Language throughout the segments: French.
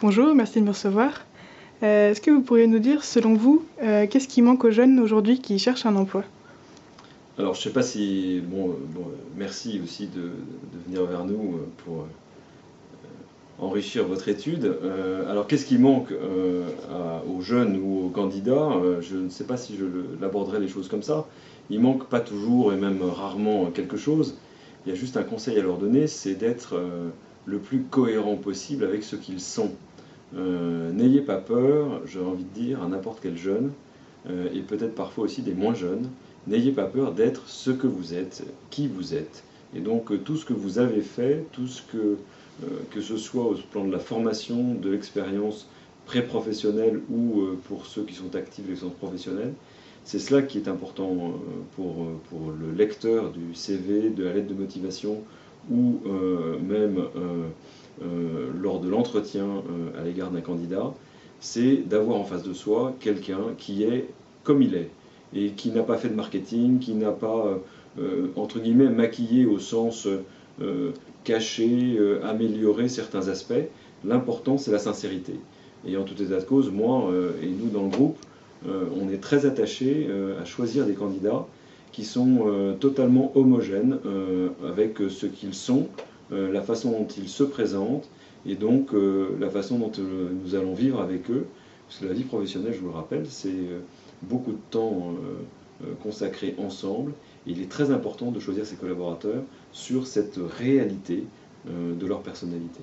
Bonjour, merci de me recevoir. Est-ce que vous pourriez nous dire, selon vous, qu'est-ce qui manque aux jeunes aujourd'hui qui cherchent un emploi? Alors, je sais pas si. Merci aussi de venir vers nous pour enrichir votre étude. Alors, qu'est-ce qui manque aux jeunes ou aux candidats? Je ne sais pas si l'aborderai les choses comme ça. Il manque pas toujours et même rarement quelque chose. Il y a juste un conseil à leur donner, c'est d'être le plus cohérent possible avec ce qu'ils sont. N'ayez pas peur, j'ai envie de dire, à n'importe quel jeune, et peut-être parfois aussi des moins jeunes, n'ayez pas peur d'être ce que vous êtes, qui vous êtes. Et donc tout ce que vous avez fait, tout ce que ce soit au plan de la formation, de l'expérience pré-professionnelle ou pour ceux qui sont actifs de l'expérience professionnelle, c'est cela qui est important pour le lecteur du CV, de la lettre de motivation ou même lors de l'entretien à l'égard d'un candidat, c'est d'avoir en face de soi quelqu'un qui est comme il est et qui n'a pas fait de marketing, qui n'a pas, entre guillemets, maquillé au sens caché, amélioré certains aspects. L'important, c'est la sincérité. Et en tout état de cause, moi et nous dans le groupe, on est très attachés à choisir des candidats qui sont totalement homogènes avec ce qu'ils sont, la façon dont ils se présentent et donc la façon dont nous allons vivre avec eux. Parce que la vie professionnelle, je vous le rappelle, c'est beaucoup de temps consacré ensemble. Et il est très important de choisir ses collaborateurs sur cette réalité de leur personnalité.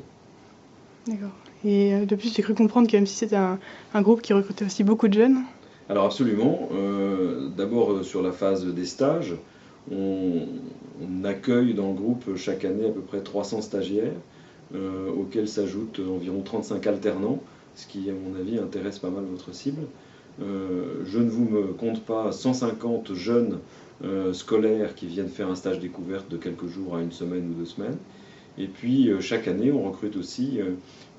D'accord. Et de plus, j'ai cru comprendre que M6 c'était un groupe qui recrutait aussi beaucoup de jeunes. Alors absolument. D'abord sur la phase des stages, on accueille dans le groupe chaque année à peu près 300 stagiaires, auxquels s'ajoutent environ 35 alternants, ce qui à mon avis intéresse pas mal votre cible. Je ne vous me compte pas 150 jeunes scolaires qui viennent faire un stage découverte de quelques jours à une semaine ou 2 semaines. Et puis chaque année, on recrute aussi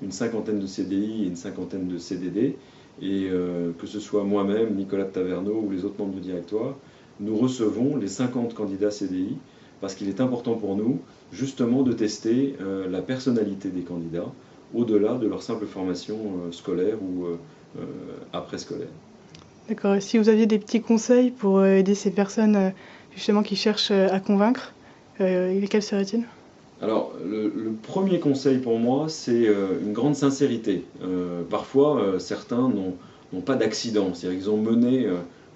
une cinquantaine de CDI et une cinquantaine de CDD. Et que ce soit moi-même, Nicolas de Taverneau ou les autres membres du directoire, nous recevons les 50 candidats CDI parce qu'il est important pour nous justement de tester la personnalité des candidats au-delà de leur simple formation scolaire ou après-scolaire. D'accord. Et si vous aviez des petits conseils pour aider ces personnes justement qui cherchent à convaincre, lesquels seraient-ils? Alors, le premier conseil pour moi, c'est une grande sincérité. Parfois, certains n'ont pas d'accident, c'est-à-dire qu'ils ont mené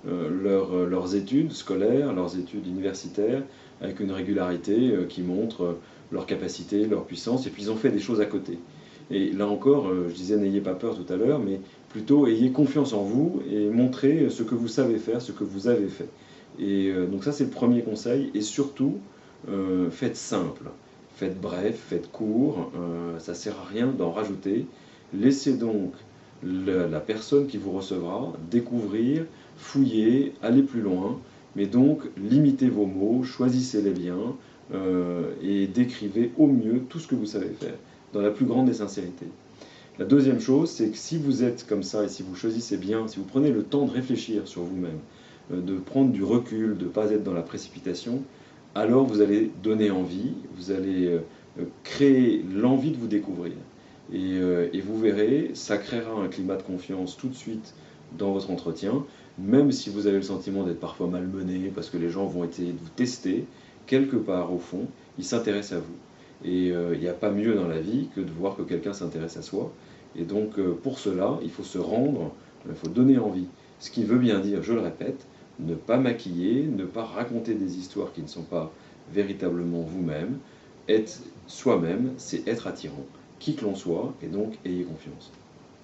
leurs études scolaires, leurs études universitaires, avec une régularité qui montre leur capacité, leur puissance, et puis ils ont fait des choses à côté. Et là encore, je disais n'ayez pas peur tout à l'heure, mais plutôt ayez confiance en vous et montrez ce que vous savez faire, ce que vous avez fait. Et donc ça, c'est le premier conseil, et surtout, faites simple. Faites bref, faites court, ça ne sert à rien d'en rajouter. Laissez donc la personne qui vous recevra découvrir, fouiller, aller plus loin, mais donc limitez vos mots, choisissez-les bien et décrivez au mieux tout ce que vous savez faire, dans la plus grande des sincérités. La deuxième chose, c'est que si vous êtes comme ça et si vous choisissez bien, si vous prenez le temps de réfléchir sur vous-même, de prendre du recul, de ne pas être dans la précipitation, alors vous allez donner envie, vous allez créer l'envie de vous découvrir. Et vous verrez, ça créera un climat de confiance tout de suite dans votre entretien, même si vous avez le sentiment d'être parfois malmené, parce que les gens vont essayer de vous tester, quelque part au fond, ils s'intéressent à vous. Et il n'y a pas mieux dans la vie que de voir que quelqu'un s'intéresse à soi. Et donc pour cela, il faut se rendre, il faut donner envie. Ce qui veut bien dire, je le répète, ne pas maquiller, ne pas raconter des histoires qui ne sont pas véritablement vous-même. Être soi-même, c'est être attirant, qui que l'on soit, et donc ayez confiance.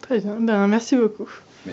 Très bien, ben, merci beaucoup. Merci.